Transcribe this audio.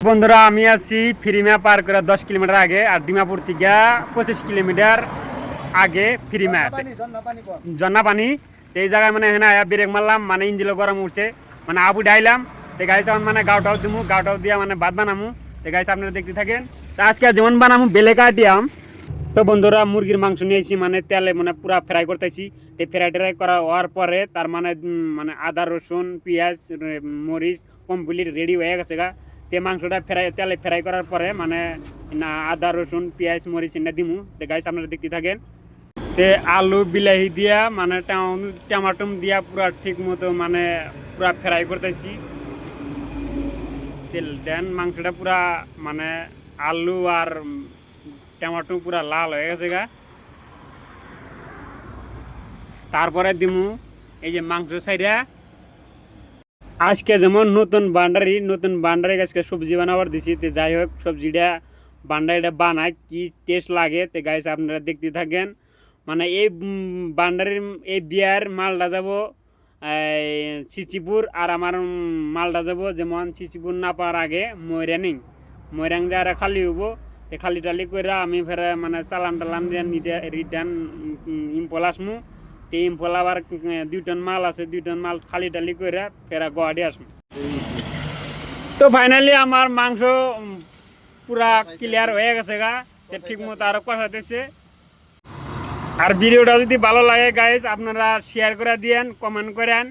বন্ধুরা আমি আছি ফিরিমা পার করে 10 কিলোমিটার আগে আর ডিমাপুর থেকে 25 কিলোমিটার আগে ফিরিমা জন্না পানি এই জায়গায় মানে হ্যাঁ ব্রেক মারলাম মানে ইঞ্জিল গরম উঠছে মানে আবু ডাইলাম তো গাইস এখন মানে গাওটাও দিমু গাওটাও দিয়া মানে ভাত বানামু তো গাইস আপনারা দেখতে থাকেন তো আজকে যেমন বানামু বেলে কাটিয়াম তো বন্ধুরা মুরগির মাংস নিয়েছি মানে তেলে মানে পুরা ফ্রাই করতেছি তো ফ্রাই ট্রাই করা হওয়ার পরে তার মানে মানে আদা রসুন পেঁয়াজ মরিচ কমপ্লিট রেডি হয়ে গেছে গা তে মাংসটা ফ্রাই তেলে ফ্রাই করার পরে মানে না আদা রসুন পেঁয়াজ মরিচ না দিমু তো গাইস আপনারা দেখতে থাকেন তে আলু বিলাহি দিয়া মানে টমাটম দিয়া পুরা ঠিক মতো মানে পুরা ফ্রাই করতেছি তেল দেন মাংসটা পুরা মানে আলু আর টমাটো পুরা লাল হয়ে গেছে গা তারপরে দিমু এই যে মাংস সাইডা আজকে যেমন নতুন বান্ডারি আজকে সবজি বানাবার দিছি তে যাই হোক সবজিটা বান্ডারিটা বানায় কি টেস্ট লাগে তে গাইস আপনারা দেখতে থাকেন মানে এই বান্ডারির এই বিয়ার মালটা যাব চিচিপুর আর আমার মালটা যাব যেমন চিচিপুর না পাওয়ার আগে ময়রাং যারা খালি হবো তো খালি টালি করে আমি ফের মানে চালান টালান দিয়ে রিটার্ন ইম্পল আসমু তো ইম্পল আবার 2 টন মাল আছে 2 টন মাল খালি টালি করে ফেরা গুয়াহাটি আসমু তো ফাইনালি আমার মাংস পুরা ক্লিয়ার হয়ে গেছে গা ঠিক মতো আরো কষাতেছে আর ভিডিওটা যদি ভালো লাগে গাইস আপনারা শেয়ার করে দিয়েন কমেন্ট করেন